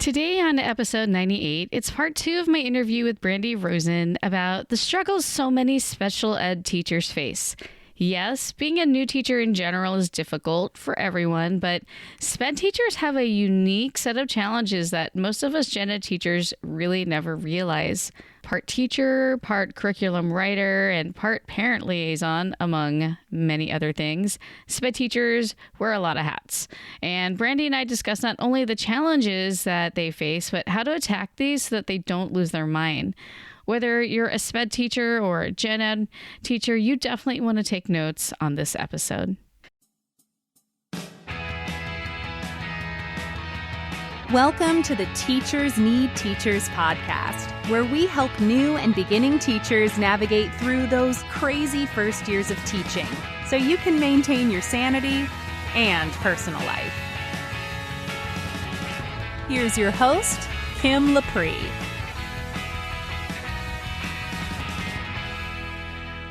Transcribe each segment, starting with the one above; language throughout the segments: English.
Today on episode 98, it's part 2 of my interview with Brandie Rosen about the struggles so many special ed teachers face. Yes, being a new teacher in general is difficult for everyone, but SPED teachers have a unique set of challenges that most of us gen ed teachers really never realize. Part teacher, part curriculum writer, and part parent liaison, among many other things. SPED teachers wear a lot of hats. And Brandy and I discuss not only the challenges that they face, but how to attack these so that they don't lose their mind. Whether you're a SPED teacher or a gen ed teacher, you definitely want to take notes on this episode. Welcome to the Teachers Need Teachers podcast, where we help new and beginning teachers navigate through those crazy first years of teaching so you can maintain your sanity and personal life. Here's your host, Kim Lepre.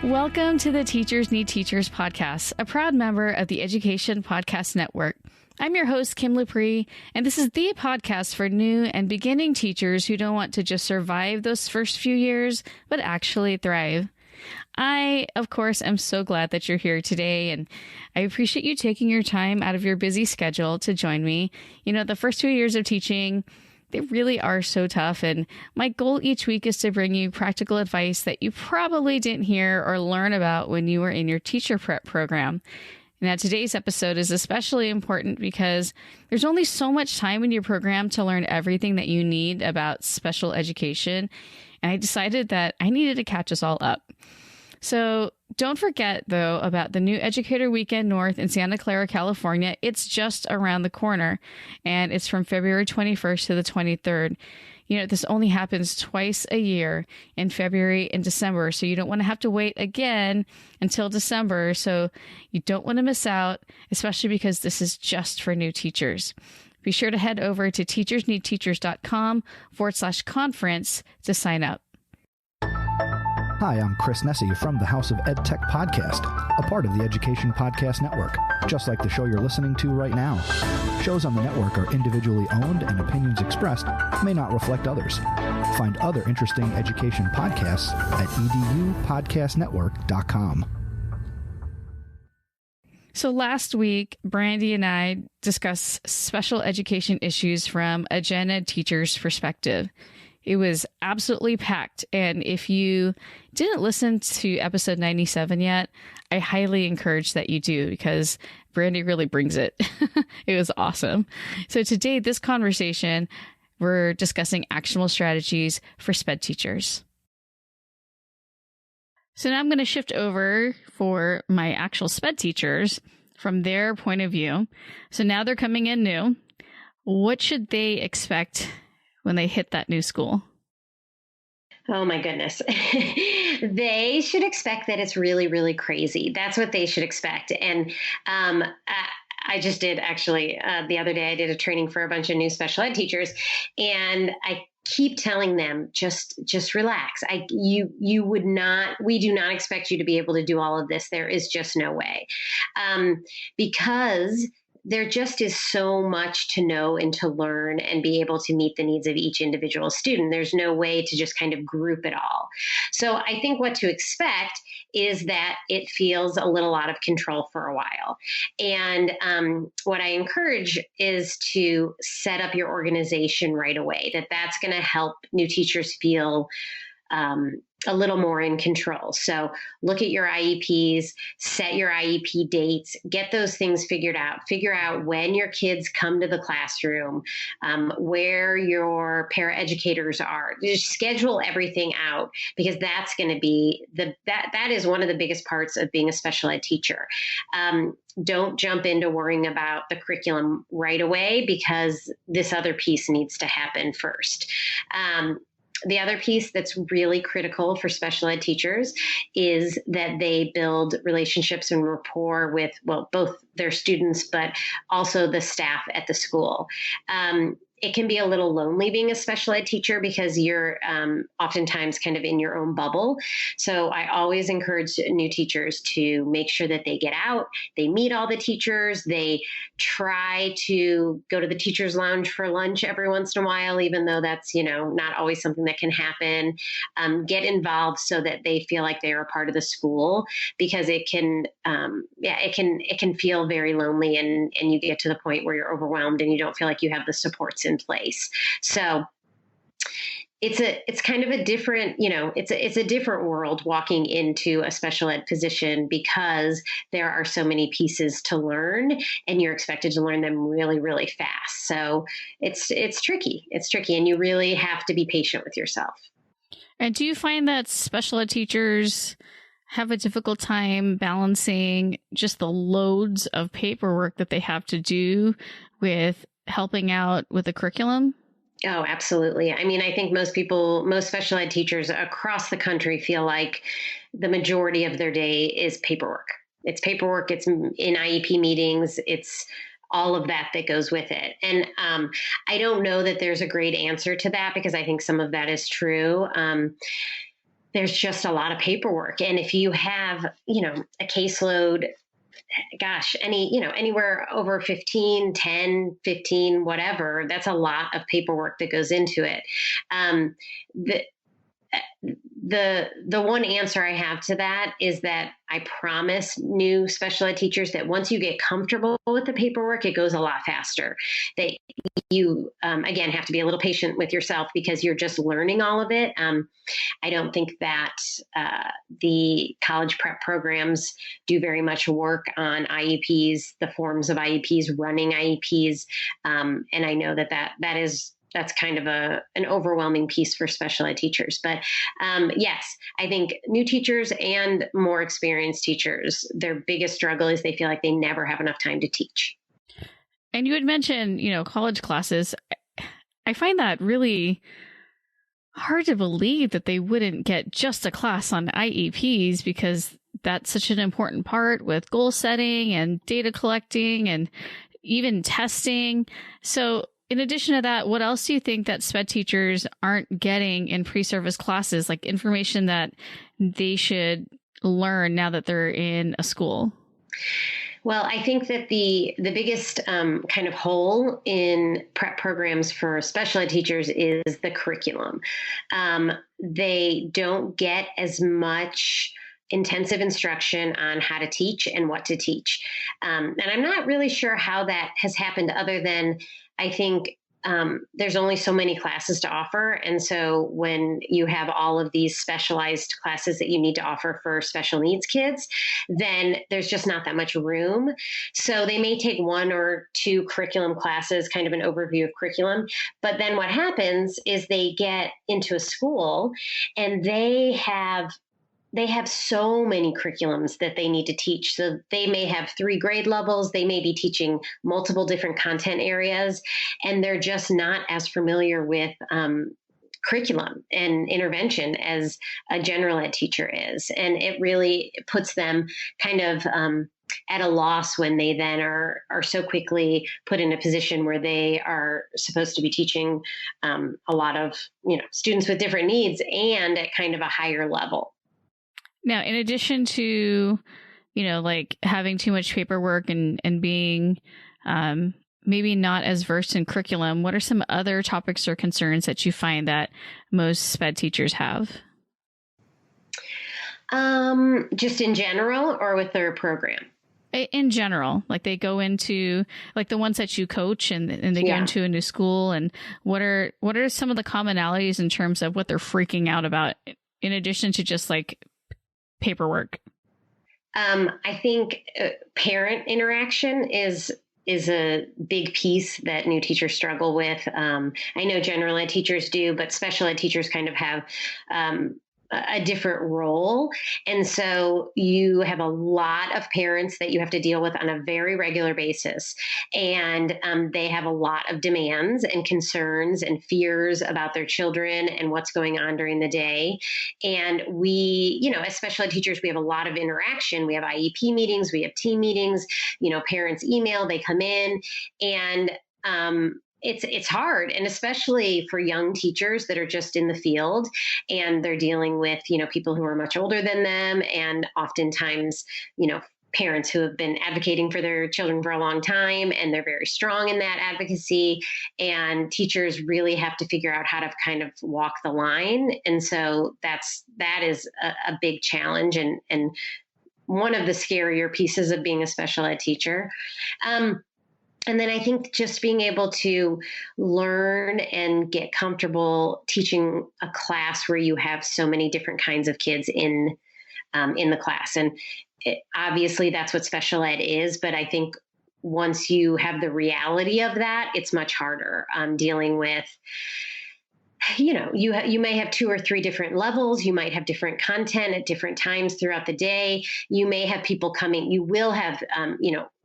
Welcome to the Teachers Need Teachers podcast, a proud member of the Education Podcast Network. I'm your host, Kim Lepre, and this is the podcast for new and beginning teachers who don't want to just survive those first few years, but actually thrive. I, of course, am so glad that you're here today, and I appreciate you taking your time out of your busy schedule to join me. You know, the first 2 years of teaching, they really are so tough, and my goal each week is to bring you practical advice that you probably didn't hear or learn about when you were in your teacher prep program. Now, today's episode is especially important because there's only so much time in your program to learn everything that you need about special education, and I decided that I needed to catch us all up. So don't forget, though, about the new Educator Weekend North in Santa Clara, California. It's just around the corner, and it's from February 21st to the 23rd. You know, this only happens twice a year, in February and December, so you don't want to have to wait again until December. So you don't want to miss out, especially because this is just for new teachers. Be sure to head over to teachersneedteachers.com/conference to sign up. Hi, I'm Chris Nessie from the House of EdTech Podcast, a part of the Education Podcast Network, just like the show you're listening to right now. Shows on the network are individually owned and opinions expressed may not reflect others. Find other interesting education podcasts at edupodcastnetwork.com. So last week, Brandy and I discussed special education issues from a gen ed teacher's perspective. It was absolutely packed. And if you didn't listen to episode 97 yet, I highly encourage that you do because Brandy really brings it. It was awesome. So today, this conversation, we're discussing actionable strategies for SPED teachers. So now I'm going to shift over for my actual SPED teachers from their point of view. So now they're coming in new. What should they expect when they hit that new school? Oh my goodness. They should expect that it's really, really crazy. That's what they should expect. And I just did actually the other day, I did a training for a bunch of new special ed teachers, and I keep telling them, just relax. We do not expect you to be able to do all of this. There is just no way. Because there just is so much to know and to learn and be able to meet the needs of each individual student. There's no way to just kind of group it all. So I think what to expect is that it feels a little out of control for a while. And what I encourage is to set up your organization right away, that's going to help new teachers feel a little more in control. So look at your IEPs, set your IEP dates, get those things figured out, figure out when your kids come to the classroom, where your paraeducators are. Just schedule everything out, because that's going to be that is one of the biggest parts of being a special ed teacher. Don't jump into worrying about the curriculum right away, because this other piece needs to happen first. The other piece that's really critical for special ed teachers is that they build relationships and rapport with, both their students, but also the staff at the school. it can be a little lonely being a special ed teacher because you're oftentimes kind of in your own bubble. So I always encourage new teachers to make sure that they get out, they meet all the teachers, they try to go to the teacher's lounge for lunch every once in a while, even though that's, not always something that can happen. Get involved so that they feel like they're a part of the school, because it can feel very lonely, and you get to the point where you're overwhelmed and you don't feel like you have the supports in place. So it's kind of a different, it's a different world walking into a special ed position, because there are so many pieces to learn and you're expected to learn them really, really fast. So it's tricky. It's tricky, and you really have to be patient with yourself. And do you find that special ed teachers have a difficult time balancing just the loads of paperwork that they have to do with helping out with the curriculum? Oh, absolutely. I mean, I think most special ed teachers across the country feel like the majority of their day is paperwork. It's paperwork. It's in IEP meetings. It's all of that goes with it. And I don't know that there's a great answer to that, because I think some of that is true. There's just a lot of paperwork. And if you have, a caseload, anywhere over 15, 10, 15, whatever, that's a lot of paperwork that goes into it. The one answer I have to that is that I promise new special ed teachers that once you get comfortable with the paperwork, it goes a lot faster. That you, again, have to be a little patient with yourself, because you're just learning all of it. I don't think that the college prep programs do very much work on IEPs, the forms of IEPs, running IEPs. And I know that's kind of an overwhelming piece for special ed teachers. But yes, I think new teachers and more experienced teachers, their biggest struggle is they feel like they never have enough time to teach. And you had mentioned, college classes. I find that really hard to believe that they wouldn't get just a class on IEPs, because that's such an important part with goal setting and data collecting and even testing. So in addition to that, what else do you think that SPED teachers aren't getting in pre-service classes, like information that they should learn now that they're in a school? Well, I think that the biggest kind of hole in prep programs for special ed teachers is the curriculum. They don't get as much intensive instruction on how to teach and what to teach. And I'm not really sure how that has happened, other than I think there's only so many classes to offer. And so when you have all of these specialized classes that you need to offer for special needs kids, then there's just not that much room. So they may take one or two curriculum classes, kind of an overview of curriculum. But then what happens is they get into a school and they have so many curriculums that they need to teach. So they may have 3 grade levels. They may be teaching multiple different content areas, and they're just not as familiar with curriculum and intervention as a general ed teacher is. And it really puts them kind of at a loss when they then are so quickly put in a position where they are supposed to be teaching a lot of students with different needs and at kind of a higher level. Now, in addition to, like having too much paperwork and being maybe not as versed in curriculum, what are some other topics or concerns that you find that most SPED teachers have? Just in general, or with their program? In general, like they go into like the ones that you coach and they go into a new school, and what are some of the commonalities in terms of what they're freaking out about, in addition to just like paperwork? I think parent interaction is a big piece that new teachers struggle with. I know general ed teachers do, but special ed teachers kind of have a different role. And so you have a lot of parents that you have to deal with on a very regular basis. And they have a lot of demands and concerns and fears about their children and what's going on during the day. And we, as special ed teachers, we have a lot of interaction. We have IEP meetings, we have team meetings, parents email, they come in, and it's hard, and especially for young teachers that are just in the field and they're dealing with, people who are much older than them, and oftentimes, parents who have been advocating for their children for a long time, and they're very strong in that advocacy, and teachers really have to figure out how to kind of walk the line. And so that is a big challenge, and one of the scarier pieces of being a special ed teacher. And then I think just being able to learn and get comfortable teaching a class where you have so many different kinds of kids in the class. And obviously that's what special ed is. But I think once you have the reality of that, it's much harder dealing with, you may have 2 or 3 different levels. You might have different content at different times throughout the day. You may have people coming. You will have,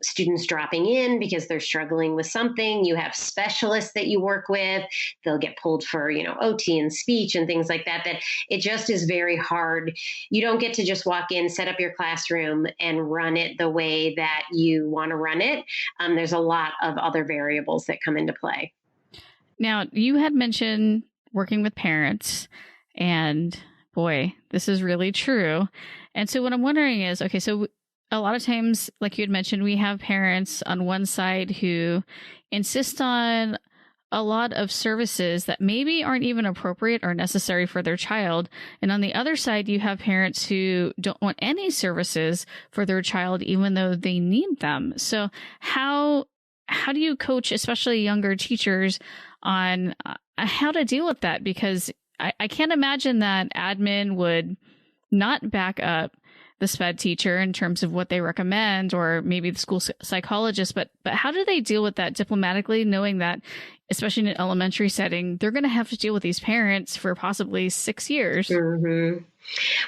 students dropping in because they're struggling with something. You have specialists that you work with. They'll get pulled for, OT and speech and things like that, that it just is very hard. You don't get to just walk in, set up your classroom and run it the way that you want to run it. There's a lot of other variables that come into play. Now, you had mentioned working with parents, and boy, this is really true. And so what I'm wondering is, okay, so a lot of times, like you had mentioned, we have parents on one side who insist on a lot of services that maybe aren't even appropriate or necessary for their child. And on the other side, you have parents who don't want any services for their child, even though they need them. So how do you coach, especially younger teachers, on how to deal with that? Because I can't imagine that admin would not back up the SPED teacher in terms of what they recommend, or maybe the school psychologist, but how do they deal with that diplomatically, knowing that, especially in an elementary setting, they're going to have to deal with these parents for possibly 6 years? Mm-hmm.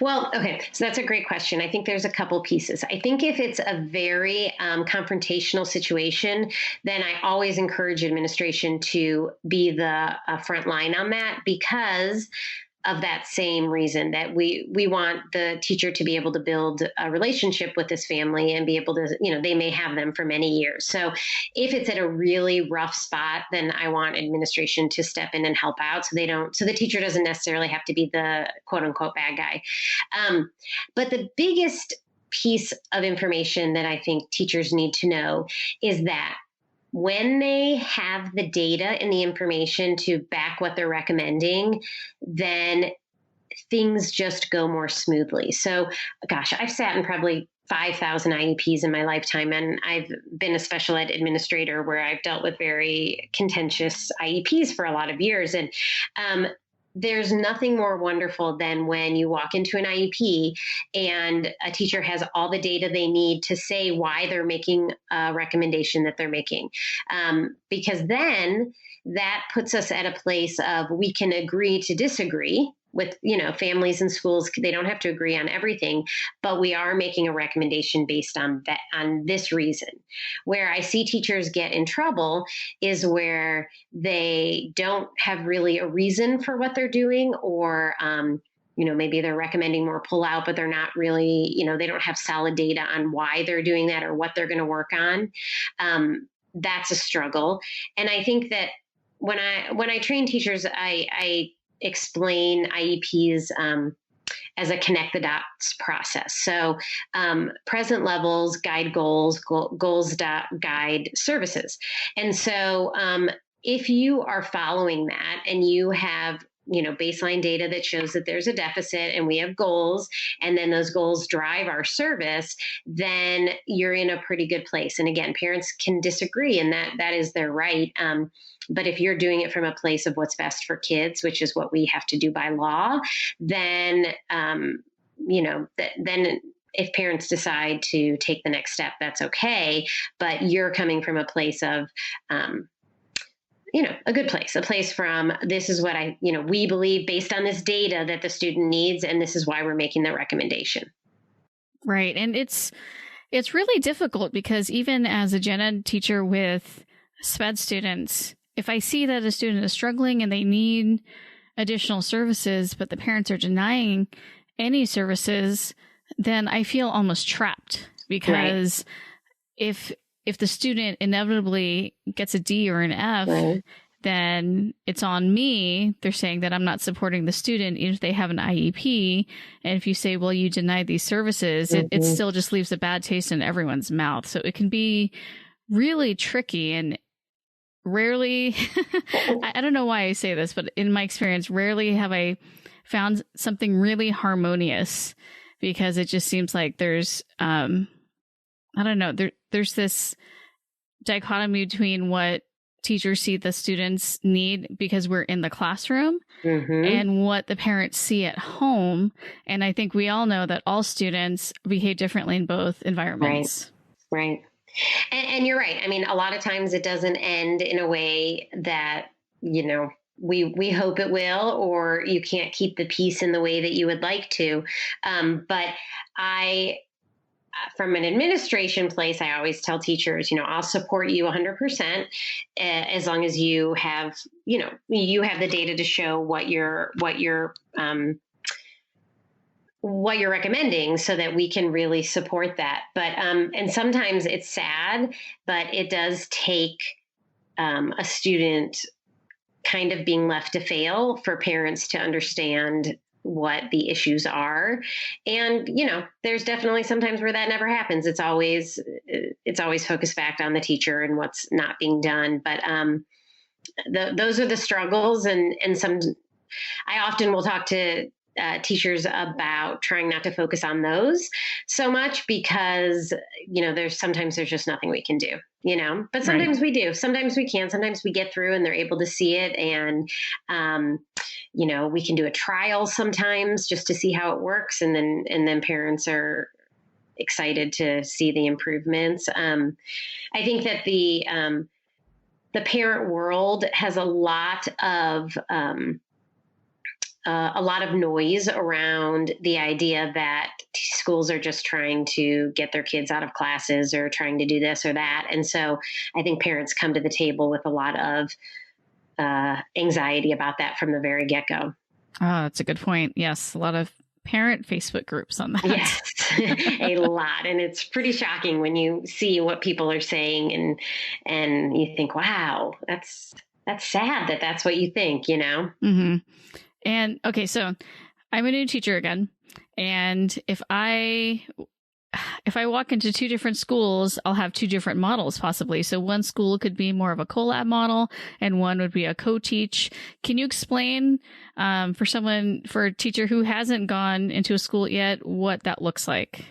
Well, okay, so that's a great question. I think there's a couple pieces. I think if it's a very confrontational situation, then I always encourage administration to be the front line on that, because of that same reason, that we want the teacher to be able to build a relationship with this family and be able to, they may have them for many years. So if it's at a really rough spot, then I want administration to step in and help out, so the teacher doesn't necessarily have to be the quote unquote bad guy. But the biggest piece of information that I think teachers need to know is that when they have the data and the information to back what they're recommending, then things just go more smoothly. So, gosh, I've sat in probably 5,000 IEPs in my lifetime, and I've been a special ed administrator where I've dealt with very contentious IEPs for a lot of years. And there's nothing more wonderful than when you walk into an IEP and a teacher has all the data they need to say why they're making a recommendation that they're making. Because then that puts us at a place of we can agree to disagree with, families and schools. They don't have to agree on everything, but we are making a recommendation based on that, on this reason. Where I see teachers get in trouble is where they don't have really a reason for what they're doing, or, maybe they're recommending more pull out, but they're not really, they don't have solid data on why they're doing that or what they're going to work on. That's a struggle. And I think that when I train teachers, I explain IEPs as a connect the dots process. So present levels, guide goals, goals guide services. And so if you are following that and you have baseline data that shows that there's a deficit and we have goals, and then those goals drive our service, then you're in a pretty good place. And again, parents can disagree, and that is their right. But if you're doing it from a place of what's best for kids, which is what we have to do by law, then, then if parents decide to take the next step, that's okay. But you're coming from a place of, a good place, a place from, this is what we believe based on this data that the student needs, and this is why we're making the recommendation. Right. And it's really difficult, because even as a gen ed teacher with SPED students, if I see that a student is struggling and they need additional services, but the parents are denying any services, then I feel almost trapped, because if if the student inevitably gets a D or an F, Right. then it's on me. They're saying that I'm not supporting the student, even if they have an IEP. And if you say, well, you denied these services, it still just leaves a bad taste in everyone's mouth. So it can be really tricky, and rarely, I don't know why I say this, but in my experience, rarely have I found something really harmonious, because it just seems like there's, I don't know, there's this dichotomy between what teachers see the students need because we're in the classroom and what the parents see at home. And I think we all know that all students behave differently in both environments. Right. And you're right. I mean, a lot of times it doesn't end in a way that, we hope it will, or you can't keep the peace in the way that you would like to. But from an administration place, I always tell teachers, I'll support you 100% as long as you have, you have the data to show what you're recommending, so that we can really support that. But, and sometimes it's sad, but it does take a student kind of being left to fail for parents to understand what the issues are. And, there's definitely sometimes where that never happens. It's always focused back on the teacher and what's not being done. But those are the struggles. And I often will talk to teachers about trying not to focus on those so much, because, there's just nothing we can do, but sometimes we do, sometimes we can, sometimes we get through and they're able to see it. And, we can do a trial sometimes just to see how it works. And then parents are excited to see the improvements. I think that the parent world has a lot of noise around the idea that schools are just trying to get their kids out of classes or trying to do this or that. And so I think parents come to the table with a lot of anxiety about that from the very get-go. Oh, that's a good point. Yes, a lot of parent Facebook groups on that. Yes, a lot. And it's pretty shocking when you see what people are saying and you think, wow, that's sad that that's what you think, Mm-hmm. And okay, so I'm a new teacher again. And if I walk into two different schools, I'll have two different models possibly. So one school could be more of a collab model and one would be a co-teach. Can you explain for a teacher who hasn't gone into a school yet, what that looks like?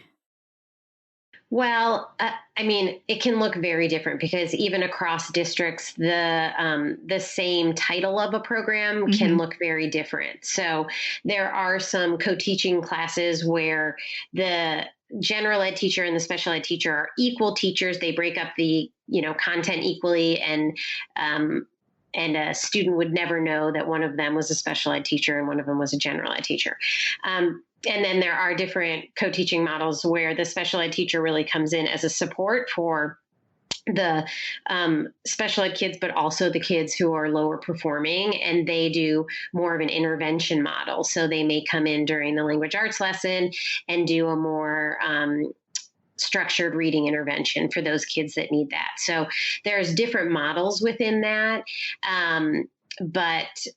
Well, it can look very different, because even across districts, the same title of a program can look very different. So there are some co-teaching classes where the general ed teacher and the special ed teacher are equal teachers. They break up the, content equally, and a student would never know that one of them was a special ed teacher and one of them was a general ed teacher. And then there are different co-teaching models where the special ed teacher really comes in as a support for the special ed kids, but also the kids who are lower performing, and they do more of an intervention model. So they may come in during the language arts lesson and do a more structured reading intervention for those kids that need that. So there's different models within that. But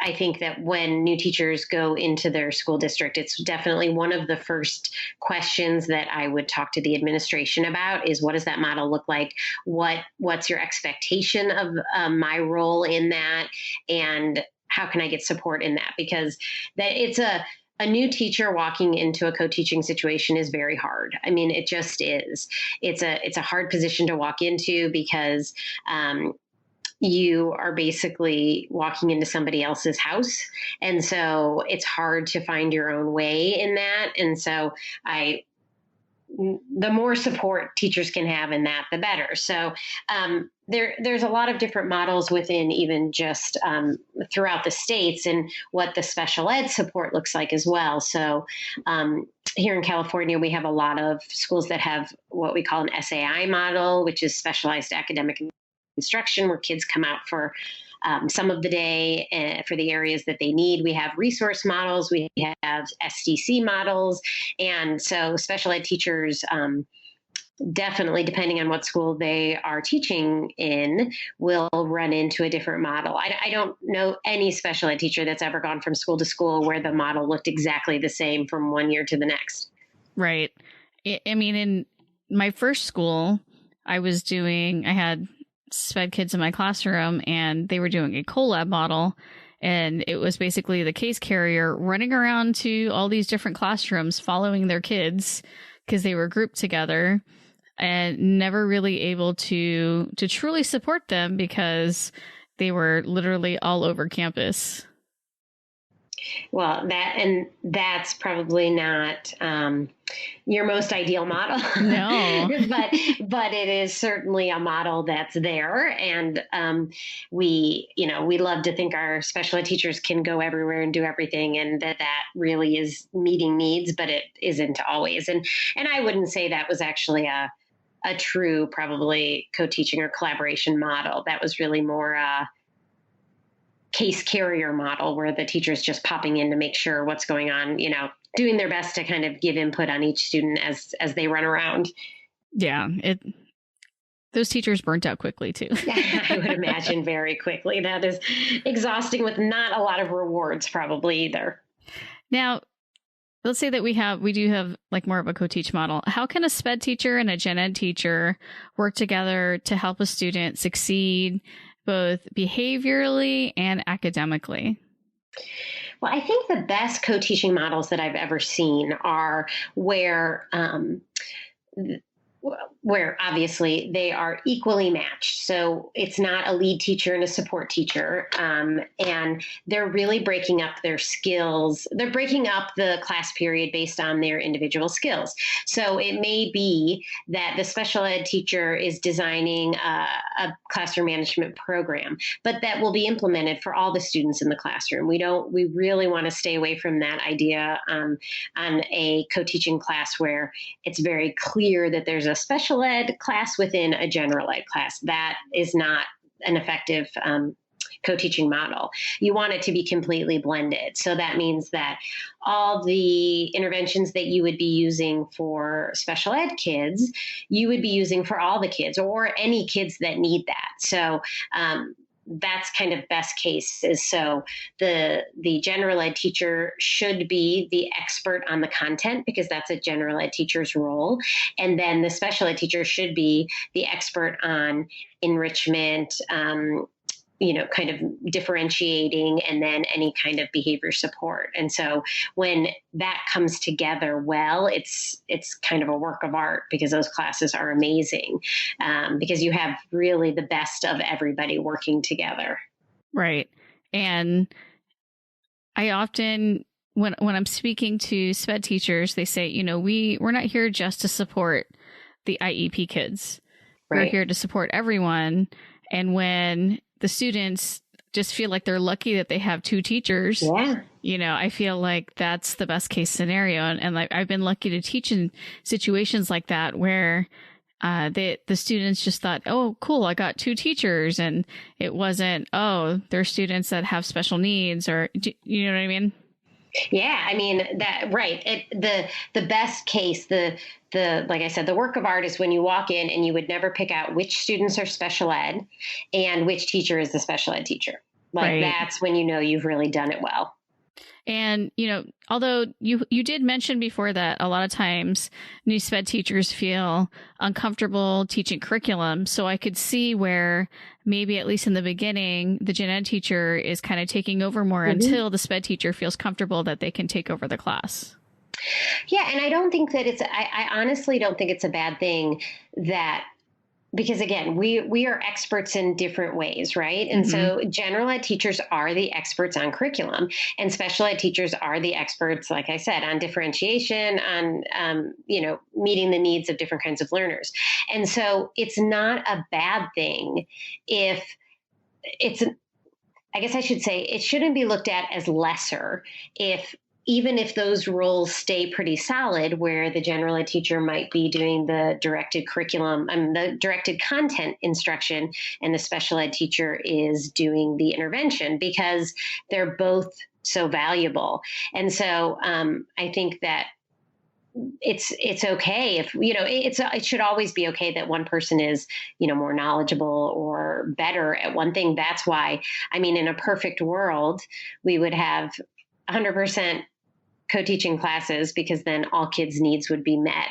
I think that when new teachers go into their school district, it's definitely one of the first questions that I would talk to the administration about is, what does that model look like? What's your expectation of my role in that? And how can I get support in that? Because it's a new teacher walking into a co-teaching situation is very hard. It just is. It's a hard position to walk into, because you are basically walking into somebody else's house. And so it's hard to find your own way in that. And so the more support teachers can have in that, the better. So there's a lot of different models within even just throughout the states, and what the special ed support looks like as well. So here in California, we have a lot of schools that have what we call an SAI model, which is specialized academic instruction, where kids come out for some of the day for the areas that they need. We have resource models, we have SDC models. And so special ed teachers definitely, depending on what school they are teaching in, will run into a different model. I don't know any special ed teacher that's ever gone from school to school where the model looked exactly the same from one year to the next. Right. I mean, in my first school, I had SPED kids in my classroom, and they were doing a collab model. And it was basically the case carrier running around to all these different classrooms, following their kids because they were grouped together, and never really able to truly support them because they were literally all over campus. Well, that's probably not your most ideal model. No, but it is certainly a model that's there, and we love to think our special ed teachers can go everywhere and do everything, and that really is meeting needs, but it isn't always. And I wouldn't say that was actually a true probably co-teaching or collaboration model. That was really more case carrier model where the teacher's just popping in to make sure what's going on, doing their best to kind of give input on each student as they run around. Yeah, those teachers burnt out quickly too. I would imagine very quickly. That is exhausting with not a lot of rewards probably either. Now, let's say that we do have like more of a co-teach model. How can a SPED teacher and a gen ed teacher work together to help a student succeed both behaviorally and academically? Well, I think the best co-teaching models that I've ever seen are where obviously they are equally matched. So it's not a lead teacher and a support teacher. And they're really breaking up their skills. They're breaking up the class period based on their individual skills. So it may be that the special ed teacher is designing a classroom management program, but that will be implemented for all the students in the classroom. We really want to stay away from that idea on a co-teaching class where it's very clear that there's a special ed class within a general ed class. That is not an effective co-teaching model. You want it to be completely blended. So that means that all the interventions that you would be using for special ed kids, you would be using for all the kids or any kids that need that. So that's kind of best case is so the general ed teacher should be the expert on the content because that's a general ed teacher's role. And then the special ed teacher should be the expert on enrichment, kind of differentiating, and then any kind of behavior support. And so when that comes together well, it's kind of a work of art because those classes are amazing because you have really the best of everybody working together. Right. And I often, when I'm speaking to SPED teachers, they say, we're not here just to support the IEP kids. Right. We're here to support everyone. And when the students just feel like they're lucky that they have two teachers, I feel like that's the best case scenario. And like I've been lucky to teach in situations like that where the students just thought, oh, cool, I got two teachers. And it wasn't, oh, they're students that have special needs or, you know what I mean? Yeah, I mean that right. The best case, the like I said, the work of art is when you walk in and you would never pick out which students are special ed and which teacher is the special ed teacher. Like that's when you've really done it well. And, although you did mention before that a lot of times new SPED teachers feel uncomfortable teaching curriculum. So I could see where maybe at least in the beginning, the gen ed teacher is kind of taking over more until the SPED teacher feels comfortable that they can take over the class. Yeah. And I don't think that I honestly don't think it's a bad thing that, because again, we are experts in different ways, right? And so general ed teachers are the experts on curriculum, and special ed teachers are the experts, like I said, on differentiation, on, meeting the needs of different kinds of learners. And so it's not a bad thing if I guess I should say it shouldn't be looked at as lesser even if those roles stay pretty solid, where the general ed teacher might be doing the directed curriculum and the directed content instruction, and the special ed teacher is doing the intervention, because they're both so valuable. And so I think that it's okay if, it should always be okay that one person is, more knowledgeable or better at one thing. That's why, in a perfect world, we would have 100% co-teaching classes, because then all kids' needs would be met.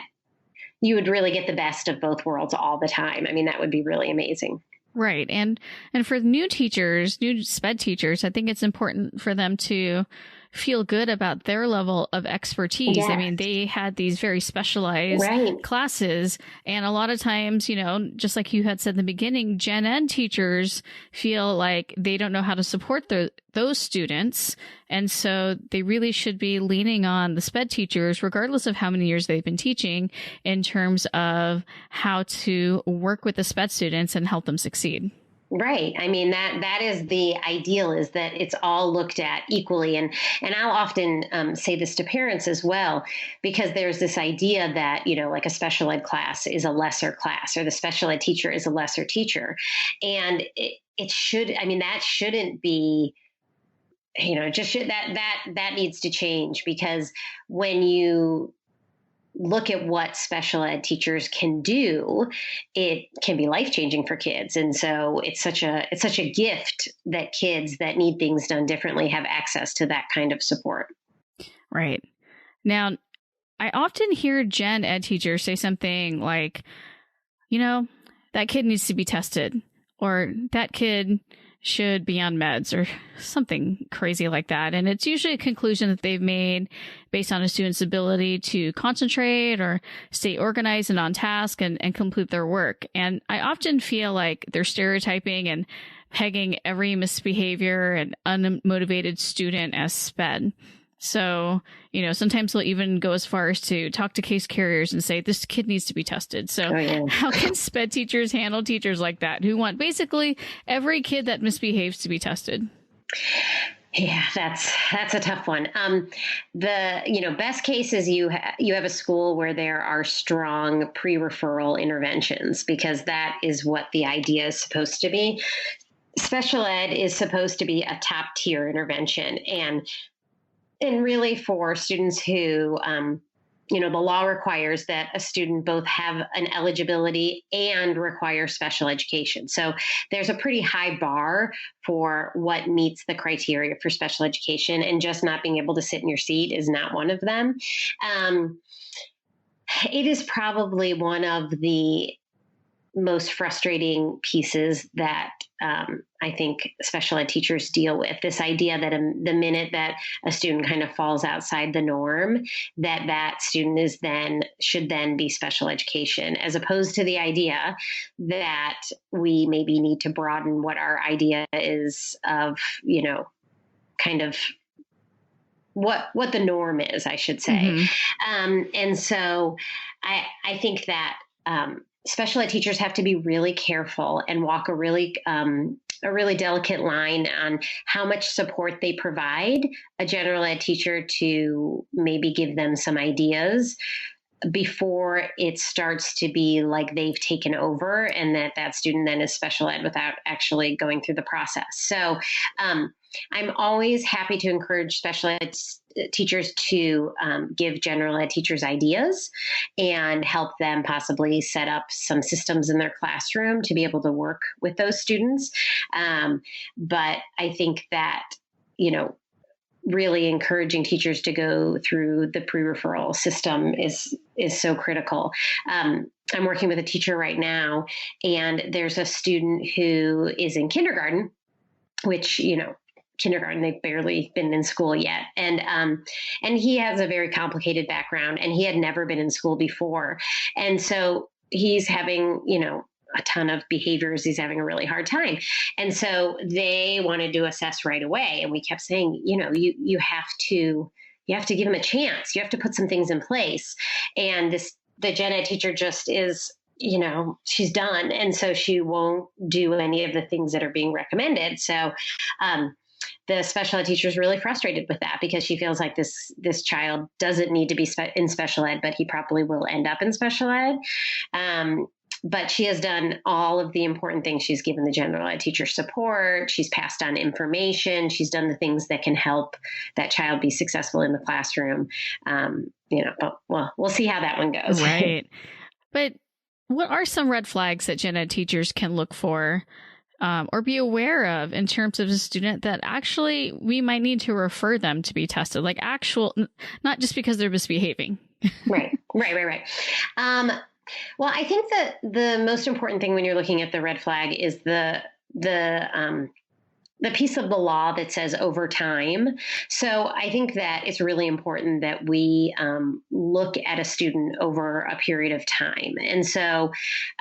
You would really get the best of both worlds all the time. That would be really amazing. Right. And for new teachers, new SPED teachers, I think it's important for them to feel good about their level of expertise. Yes. They had these very specialized classes. And a lot of times, just like you had said in the beginning, Gen Ed teachers feel like they don't know how to support those students. And so they really should be leaning on the SPED teachers, regardless of how many years they've been teaching, in terms of how to work with the SPED students and help them succeed. Right. That is the ideal, is that it's all looked at equally. And I'll often say this to parents as well, because there's this idea that, like a special ed class is a lesser class, or the special ed teacher is a lesser teacher. And it should, that shouldn't be, that needs to change, because when you look at what special ed teachers can do, it can be life-changing for kids. And so it's such a gift that kids that need things done differently have access to that kind of support. Right. Now, I often hear Gen Ed teachers say something like, that kid needs to be tested, or that kid should be on meds, or something crazy like that. And it's usually a conclusion that they've made based on a student's ability to concentrate or stay organized and on task and complete their work. And I often feel like they're stereotyping and pegging every misbehavior and unmotivated student as SPED. So, sometimes they'll even go as far as to talk to case carriers and say, this kid needs to be tested. So how can SPED teachers handle teachers like that, who want basically every kid that misbehaves to be tested? Yeah, that's a tough one. The best case is you have a school where there are strong pre-referral interventions, because that is what the idea is supposed to be. Special ed is supposed to be a top tier intervention, and really for students who, the law requires that a student both have an eligibility and require special education. So there's a pretty high bar for what meets the criteria for special education, and just not being able to sit in your seat is not one of them. It is probably one of the most frustrating pieces that I think special ed teachers deal with, this idea that the minute that a student kind of falls outside the norm, that student should then be special education, as opposed to the idea that we maybe need to broaden what our idea is of, kind of what the norm is, I should say. Mm-hmm. And so I think that special ed teachers have to be really careful and walk a really delicate line on how much support they provide a general ed teacher, to maybe give them some ideas before it starts to be like they've taken over, and that student then is special ed without actually going through the process. So I'm always happy to encourage special ed teachers to give general ed teachers ideas and help them possibly set up some systems in their classroom to be able to work with those students. But I think that, really encouraging teachers to go through the pre-referral system is so critical. I'm working with a teacher right now, and there's a student who is in kindergarten, which, kindergarten, they've barely been in school yet. And he has a very complicated background, and he had never been in school before. And so he's having, a ton of behaviors. He's having a really hard time. And so they wanted to assess right away. And we kept saying, you have to give him a chance. You have to put some things in place. And the gen ed teacher just is, she's done. And so she won't do any of the things that are being recommended. So, the special ed teacher is really frustrated with that, because she feels like this child doesn't need to be in special ed, but he probably will end up in special ed. but she has done all of the important things. She's given the general ed teacher support. She's passed on information. She's done the things that can help that child be successful in the classroom. But we'll see how that one goes. Right. But what are some red flags that gen ed teachers can look for or be aware of in terms of a student that actually we might need to refer them to be tested, like not just because they're misbehaving? Right. Well, I think that the most important thing when you're looking at the red flag is the piece of the law that says over time. So I think that it's really important that we look at a student over a period of time. And so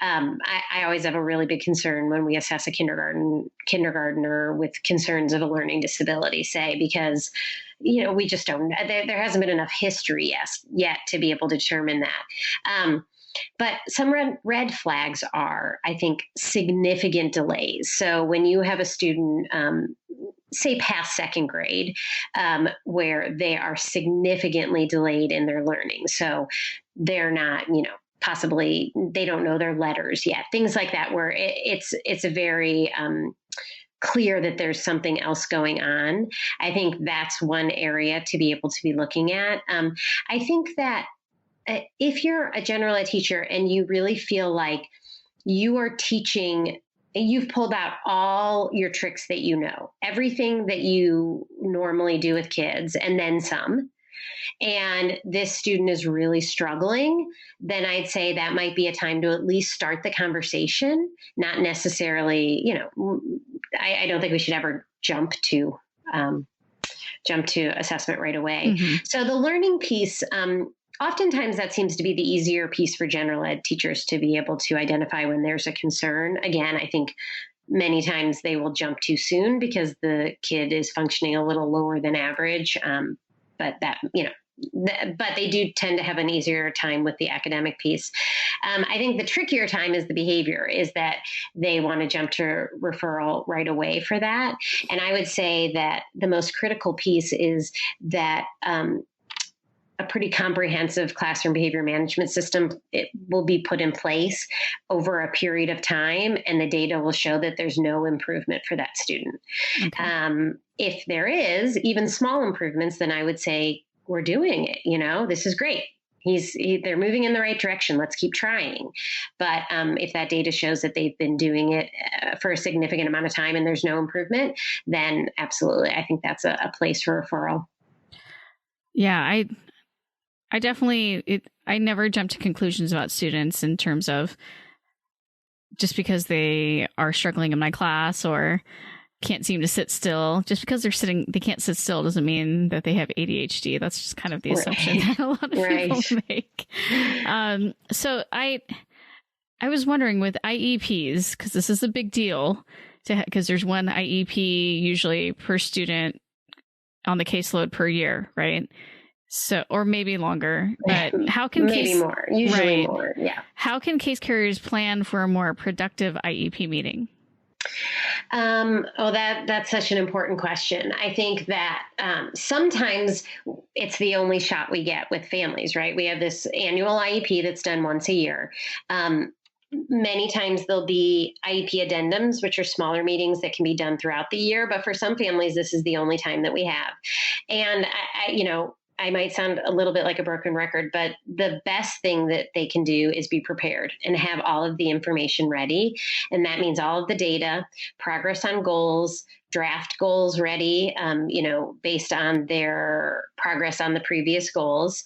I always have a really big concern when we assess a kindergartner with concerns of a learning disability, say, because we just don't, there hasn't been enough history yet to be able to determine that. But some red flags are, I think, significant delays. So when you have a student, say past second grade, where they are significantly delayed in their learning. So they're not, possibly they don't know their letters yet, things like that, where it's a very clear that there's something else going on. I think that's one area to be able to be looking at. I think that if you're a general ed teacher and you really feel like you are teaching, you've pulled out all your tricks that everything that you normally do with kids and then some, and this student is really struggling, then I'd say that might be a time to at least start the conversation, not necessarily, I don't think we should ever jump to assessment right away. Mm-hmm. So the learning piece, oftentimes that seems to be the easier piece for general ed teachers to be able to identify when there's a concern. Again, I think many times they will jump too soon because the kid is functioning a little lower than average. But they do tend to have an easier time with the academic piece. I think the trickier time is the behavior, is that they want to jump to referral right away for that. And I would say that the most critical piece is that a pretty comprehensive classroom behavior management system, it will be put in place over a period of time, and the data will show that there's no improvement for that student. Okay. If there is even small improvements, then I would say we're doing it. This is great. They're moving in the right direction. Let's keep trying. But if that data shows that they've been doing it for a significant amount of time and there's no improvement, then absolutely, I think that's a place for referral. Yeah, I definitely, I never jump to conclusions about students in terms of just because they are struggling in my class or can't seem to sit still. Just because they can't sit still doesn't mean that they have ADHD. That's just kind of the assumption that a lot of people make. So I was wondering with IEPs, because this is a big deal, because there's one IEP usually per student on the caseload per year, right? So, or maybe longer, but how can usually more. Yeah. How can case carriers plan for a more productive IEP meeting? That's such an important question. I think that sometimes it's the only shot we get with families, right? We have this annual IEP that's done once a year. Many times there'll be IEP addendums, which are smaller meetings that can be done throughout the year. But for some families, this is the only time that we have. And I might sound a little bit like a broken record, but the best thing that they can do is be prepared and have all of the information ready. And that means all of the data, progress on goals, draft goals ready, based on their progress on the previous goals.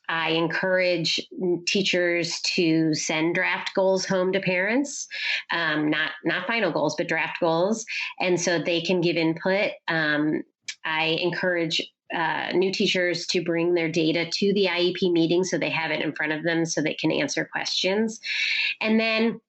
I encourage teachers to send draft goals home to parents, not final goals, but draft goals. And so they can give input. I encourage new teachers to bring their data to the IEP meeting so they have it in front of them so they can answer questions. And then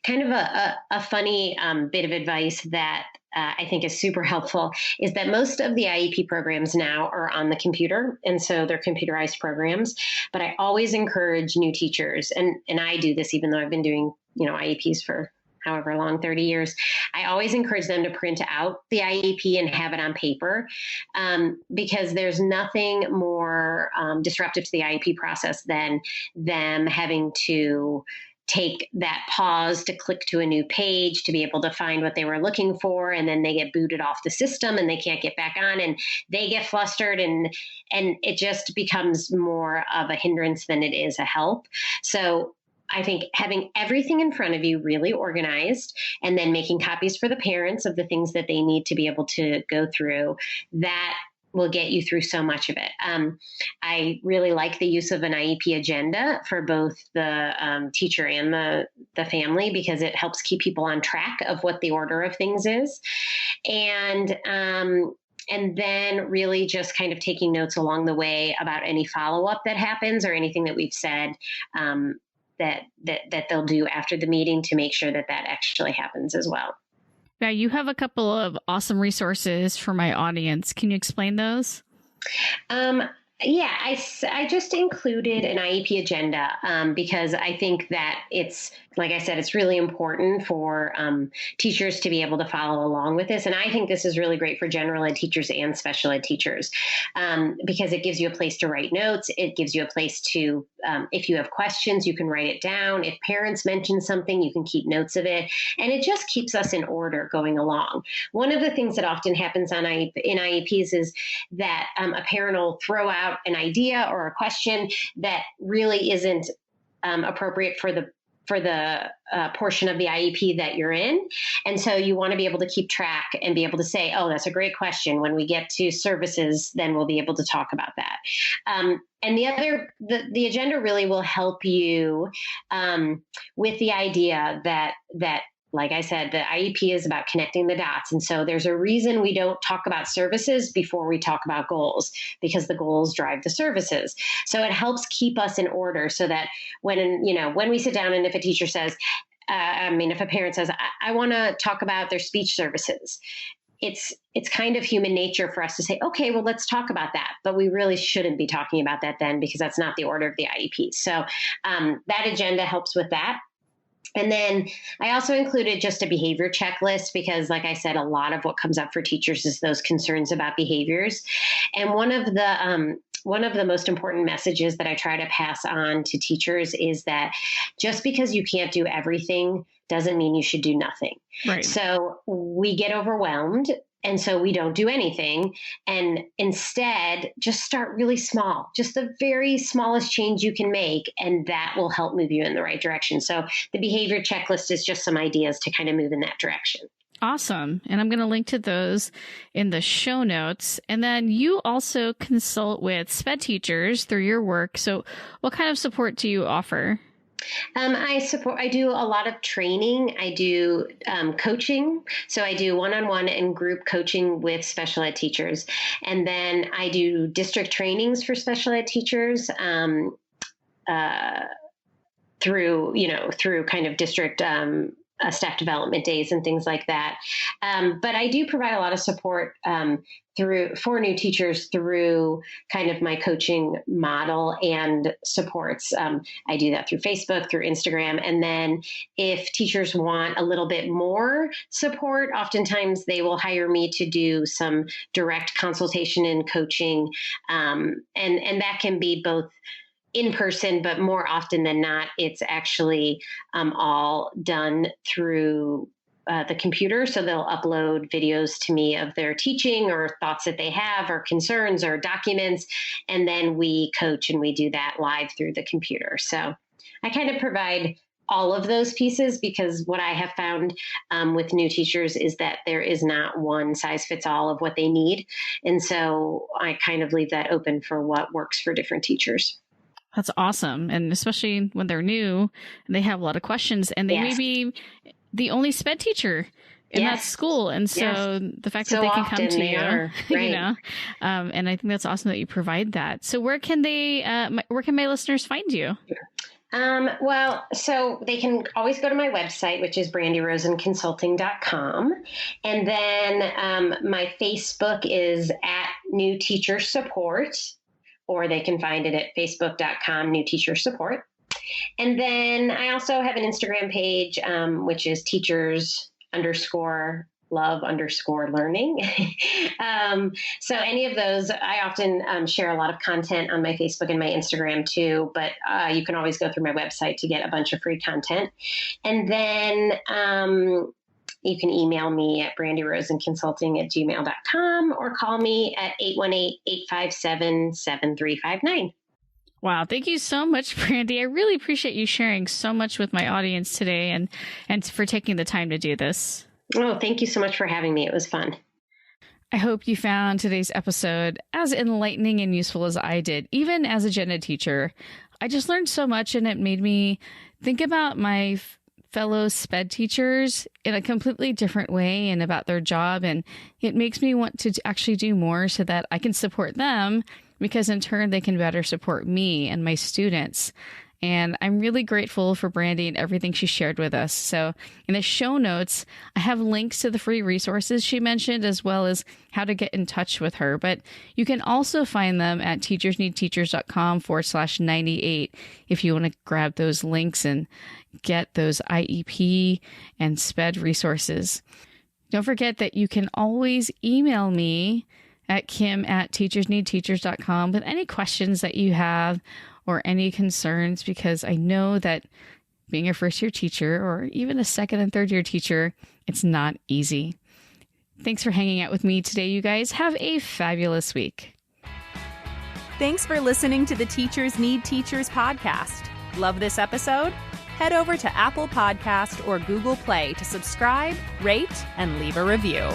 kind of a funny bit of advice that I think is super helpful is that most of the IEP programs now are on the computer. And so they're computerized programs. But I always encourage new teachers, and I do this even though I've been doing, IEPs for however long, 30 years, I always encourage them to print out the IEP and have it on paper, because there's nothing more disruptive to the IEP process than them having to take that pause to click to a new page to be able to find what they were looking for. And then they get booted off the system and they can't get back on and they get flustered and it just becomes more of a hindrance than it is a help. So I think having everything in front of you really organized and then making copies for the parents of the things that they need to be able to go through, that will get you through so much of it. I really like the use of an IEP agenda for both the teacher and the family, because it helps keep people on track of what the order of things is. And then really just kind of taking notes along the way about any follow-up that happens or anything that we've said that they'll do after the meeting to make sure that actually happens as well. Yeah, you have a couple of awesome resources for my audience. Can you explain those? Yeah, I just included an IEP agenda because I think that it's, like I said, it's really important for teachers to be able to follow along with this. And I think this is really great for general ed teachers and special ed teachers because it gives you a place to write notes. It gives you a place to, if you have questions, you can write it down. If parents mention something, you can keep notes of it. And it just keeps us in order going along. One of the things that often happens in IEPs is that a parent will throw out an idea or a question that really isn't appropriate for the portion of the IEP that you're in. And so you want to be able to keep track and be able to say, oh, that's a great question. When we get to services, then we'll be able to talk about that. And the agenda really will help you with the idea that like I said, the IEP is about connecting the dots. And so there's a reason we don't talk about services before we talk about goals, because the goals drive the services. So it helps keep us in order so that when we sit down and if a teacher says, if a parent says, I want to talk about their speech services, it's kind of human nature for us to say, okay, well, let's talk about that. But we really shouldn't be talking about that then, because that's not the order of the IEP. So that agenda helps with that. And then I also included just a behavior checklist because, like I said, a lot of what comes up for teachers is those concerns about behaviors. And one of the most important messages that I try to pass on to teachers is that just because you can't do everything doesn't mean you should do nothing. Right. So we get overwhelmed. And so we don't do anything. And instead, just start really small, just the very smallest change you can make. And that will help move you in the right direction. So the behavior checklist is just some ideas to kind of move in that direction. Awesome. And I'm going to link to those in the show notes. And then you also consult with SPED teachers through your work. So what kind of support do you offer? I do a lot of training. I do coaching. So I do one-on-one and group coaching with special ed teachers. And then I do district trainings for special ed teachers through kind of district staff development days and things like that. But I do provide a lot of support for new teachers through kind of my coaching model and supports. I do that through Facebook, through Instagram. And then if teachers want a little bit more support, oftentimes they will hire me to do some direct consultation and coaching. And that can be both in person, but more often than not, it's actually all done through the computer. So they'll upload videos to me of their teaching or thoughts that they have or concerns or documents. And then we coach and we do that live through the computer. So I kind of provide all of those pieces because what I have found with new teachers is that there is not one size fits all of what they need. And so I kind of leave that open for what works for different teachers. That's awesome. And especially when they're new and they have a lot of questions and they may be the only SPED teacher in that school. And so the fact that they can come to you, right. And I think that's awesome that you provide that. So where can my listeners find you? So they can always go to my website, which is brandierosenconsulting.com. And then my Facebook is @New Teacher Support, or they can find it at facebook.com, New Teacher Support. And then I also have an Instagram page, which is teachers_love_learning. So any of those, I often share a lot of content on my Facebook and my Instagram too, but you can always go through my website to get a bunch of free content. And then you can email me at brandierosenconsulting@gmail.com or call me at 818-857-7359. Wow. Thank you so much, Brandy. I really appreciate you sharing so much with my audience today and for taking the time to do this. Oh, thank you so much for having me. It was fun. I hope you found today's episode as enlightening and useful as I did, even as a gen ed teacher. I just learned so much, and it made me think about my fellow SPED teachers in a completely different way and about their job. And it makes me want to actually do more so that I can support them, because in turn they can better support me and my students. And I'm really grateful for Brandy and everything she shared with us. So in the show notes, I have links to the free resources she mentioned, as well as how to get in touch with her. But you can also find them at teachersneedteachers.com/98 if you want to grab those links and get those IEP and SPED resources. Don't forget that you can always email me at kim@teachersneedteachers.com with any questions that you have or any concerns, because I know that being a first-year teacher or even a second and third-year teacher, it's not easy. Thanks for hanging out with me today, you guys. Have a fabulous week. Thanks for listening to the Teachers Need Teachers podcast. Love this episode? Head over to Apple Podcast or Google Play to subscribe, rate, and leave a review.